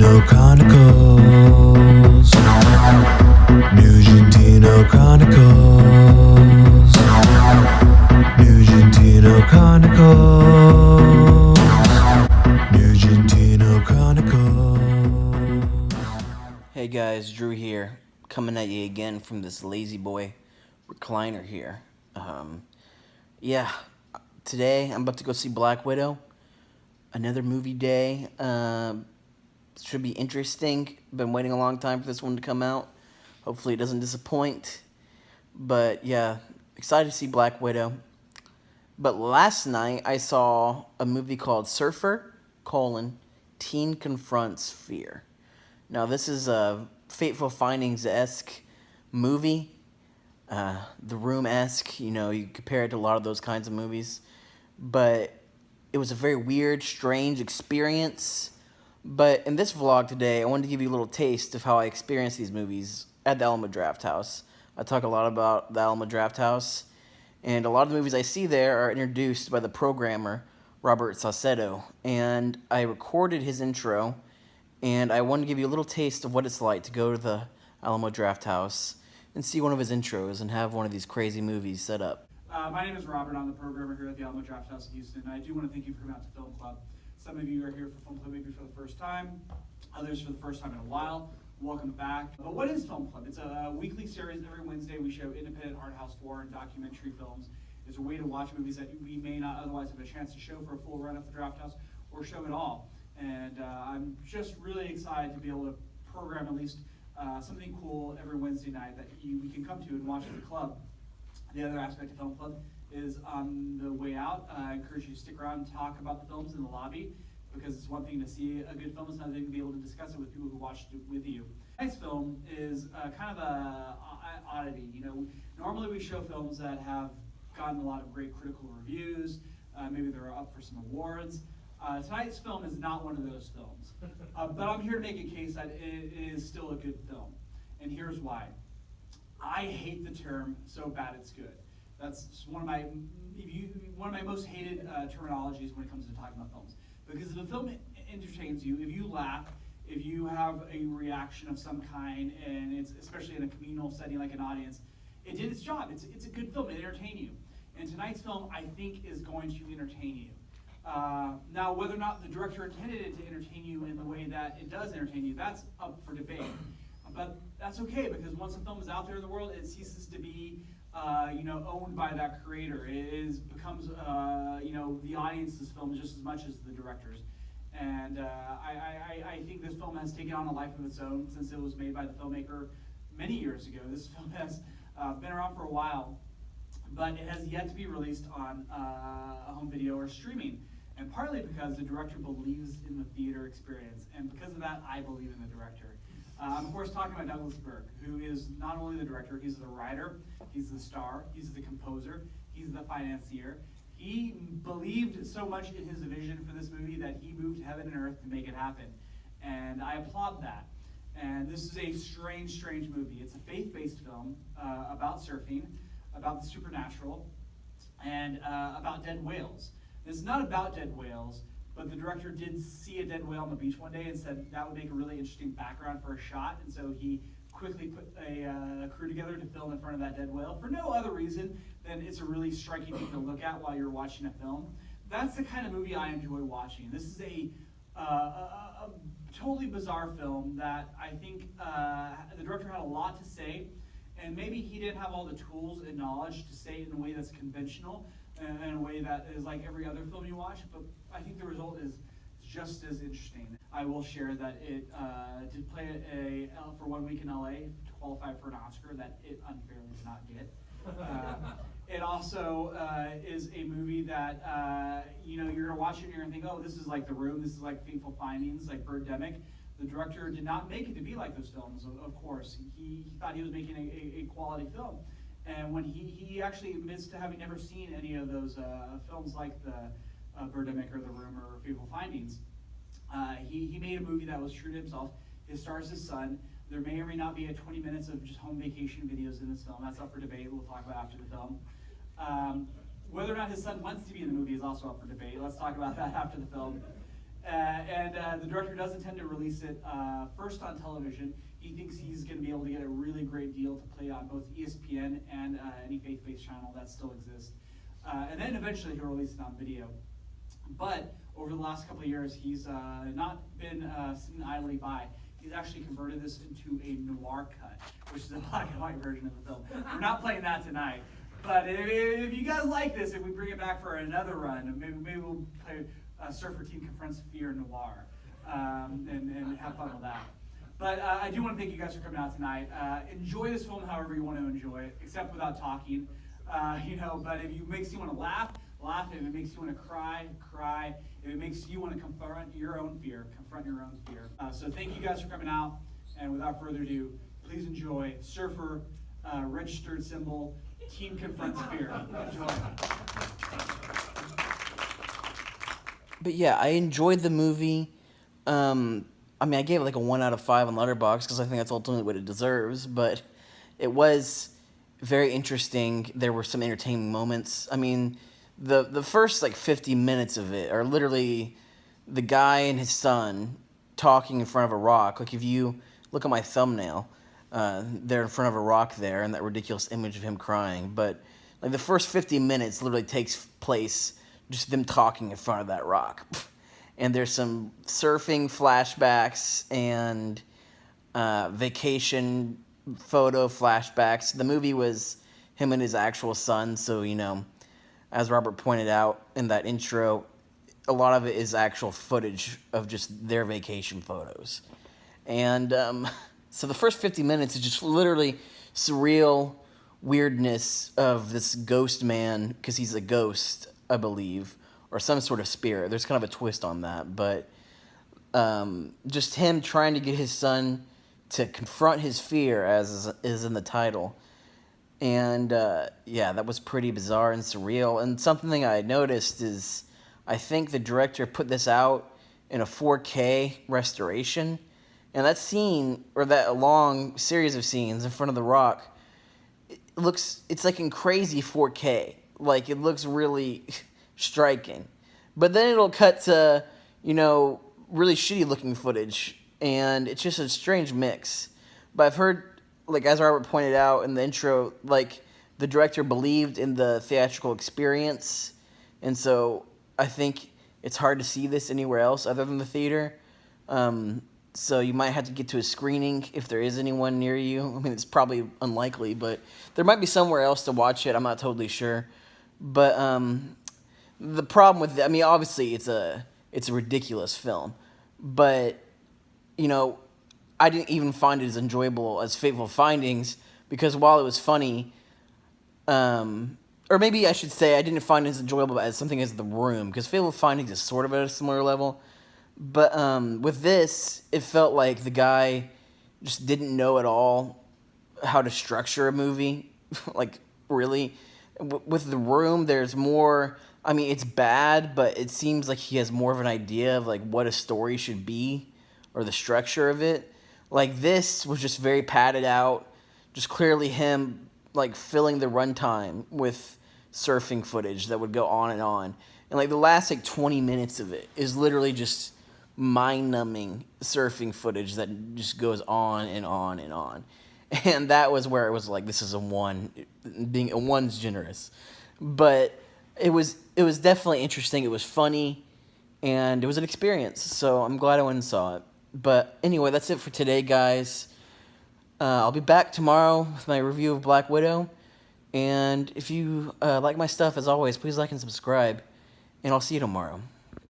Nugentino Chronicles. Nugentino Chronicles. Nugentino Chronicles. Nugentino Chronicles. Hey guys, Drew here, coming at you again from this lazy boy recliner here. Yeah, today I'm about to go see Black Widow. Another movie day. Should be interesting. Been waiting a long time for this one to come out. Hopefully it doesn't disappoint. But yeah, excited to see Black Widow. But last night I saw a movie called Surfer: Teen Confronts Fear. Now this is a Fateful Findings-esque movie. The Room-esque, you compare it to a lot of those kinds of movies. But it was a very weird, strange experience. But in this vlog today, I wanted to give you a little taste of how I experienced these movies at the Alamo Drafthouse. I talk a lot about the Alamo Drafthouse, and a lot of the movies I see there are introduced by the programmer, Robert Saucedo. And I recorded his intro, and I wanted to give you a little taste of what it's like to go to the Alamo Drafthouse and see one of his intros and have one of these crazy movies set up. My name is Robert. I'm the programmer here at the Alamo Drafthouse in Houston. I do want to thank you for coming out to Film Club. Some of you are here for Film Club maybe for the first time, others for the first time in a while. Welcome back. But what is Film Club? It's a weekly series. Every Wednesday we show independent art house, foreign, documentary films. It's a way to watch movies that we may not otherwise have a chance to show for a full run at the Drafthouse or show it all. And I'm just really excited to be able to program at least something cool every Wednesday night that we can come to and watch at the club. The other aspect of Film Club is on the way out. I encourage you to stick around and talk about the films in the lobby, because it's one thing to see a good film, it's another thing to be able to discuss it with people who watched it with you. Tonight's film is kind of a oddity. Normally we show films that have gotten a lot of great critical reviews. Maybe they're up for some awards. Tonight's film is not one of those films. But I'm here to make a case that it is still a good film. And here's why. I hate the term "so bad it's good." That's one of my most hated terminologies when it comes to talking about films. Because if a film entertains you, if you laugh, if you have a reaction of some kind, and it's especially in a communal setting like an audience, it did its job. It's a good film. It entertained you. And tonight's film, I think, is going to entertain you. Now, whether or not the director intended it to entertain you in the way that it does entertain you, that's up for debate. But that's okay, because once a film is out there in the world, it ceases to be owned by that creator. It becomes the audience's film just as much as the director's. And I think this film has taken on a life of its own since it was made by the filmmaker many years ago. This film has been around for a while, but it has yet to be released on a home video or streaming. And partly because the director believes in the theater experience, and because of that, I believe in the director. I'm of course talking about Douglas Burke, who is not only the director, he's the writer, he's the star, he's the composer, he's the financier. He believed so much in his vision for this movie that he moved heaven and earth to make it happen. And I applaud that. And this is a strange movie. It's a faith-based film about surfing, about the supernatural, and about dead whales. It's not about dead whales, but the director did see a dead whale on the beach one day and said that would make a really interesting background for a shot, and so he quickly put a crew together to film in front of that dead whale for no other reason than it's a really striking thing to look at while you're watching a film. That's the kind of movie I enjoy watching. This is a totally bizarre film that I think the director had a lot to say, and maybe he didn't have all the tools and knowledge to say it in a way that's conventional, and in a way that is like every other film you watch, but I think the result is just as interesting. I will share that it did play for 1 week in LA to qualify for an Oscar that it unfairly did not get. It also is a movie that you're gonna watch it and you're gonna think, oh, this is like The Room, this is like Fateful Findings, like Birdemic. The director did not make it to be like those films, of course. He thought he was making a quality film. And when he actually admits to having never seen any of those films like the Birdemic or The Room or Fateful Findings, he made a movie that was true to himself. It stars his son. There may or may not be 20 minutes of just home vacation videos in this film. That's up for debate. We'll talk about after the film. Whether or not his son wants to be in the movie is also up for debate. Let's talk about that after the film. And the director does intend to release it first on television. He thinks he's going to be able to get a really great deal to play on both ESPN and any faith-based channel that still exists. And then eventually he'll release it on video. But over the last couple of years, he's not been sitting idly by. He's actually converted this into a noir cut, which is a black and white version of the film. We're not playing that tonight. But if you guys like this, if we bring it back for another run, maybe we'll play Surfer Team Confronts Fear Noir and have fun with that. But I do want to thank you guys for coming out tonight. Enjoy this film however you want to enjoy it, except without talking. But if it makes you want to laugh, laugh. If it makes you want to cry, cry. If it makes you want to confront your own fear, confront your own fear. So thank you guys for coming out. And without further ado, please enjoy Surfer, registered symbol, Team Confronts Fear. Enjoy. But yeah, I enjoyed the movie. I gave it like a 1 out of 5 on Letterboxd because I think that's ultimately what it deserves. But it was very interesting. There were some entertaining moments. I mean, the first like 50 minutes of it are literally the guy and his son talking in front of a rock. Like if you look at my thumbnail, they're in front of a rock there, and that ridiculous image of him crying. But like the first 50 minutes literally takes place just them talking in front of that rock. And there's some surfing flashbacks and vacation photo flashbacks. The movie was him and his actual son, so, as Robert pointed out in that intro, a lot of it is actual footage of just their vacation photos. And so the first 50 minutes is just literally surreal weirdness of this ghost man, because he's a ghost, I believe, or some sort of spirit. There's kind of a twist on that, but just him trying to get his son to confront his fear, as is in the title. And that was pretty bizarre and surreal. And something I noticed is I think the director put this out in a 4K restoration. And that scene, or that long series of scenes in front of the rock, it's like in crazy 4K. Like, it looks really striking. But then it'll cut to, really shitty looking footage. And it's just a strange mix. But I've heard, like, as Robert pointed out in the intro, like, the director believed in the theatrical experience. And so I think it's hard to see this anywhere else other than the theater. So you might have to get to a screening if there is anyone near you. I mean, it's probably unlikely, but there might be somewhere else to watch it. I'm not totally sure. But the problem with it, obviously it's a ridiculous film. But, I didn't even find it as enjoyable as Fateful Findings, because while it was funny, or maybe I should say I didn't find it as enjoyable as something as The Room, because Fateful Findings is sort of at a similar level. But with this, it felt like the guy just didn't know at all how to structure a movie. Like, really. With The Room, there's more... it's bad, but it seems like he has more of an idea of, like, what a story should be, or the structure of it. Like, this was just very padded out, just clearly him, like, filling the runtime with surfing footage that would go on. And, like, the last, like, 20 minutes of it is literally just mind-numbing surfing footage that just goes on and on and on. And that was where it was like, this is a 1. Being a 1's generous. But it was definitely interesting. It was funny, and it was an experience. So I'm glad I went and saw it. But anyway, that's it for today, guys. I'll be back tomorrow with my review of Black Widow. And if you like my stuff, as always, please like and subscribe. And I'll see you tomorrow.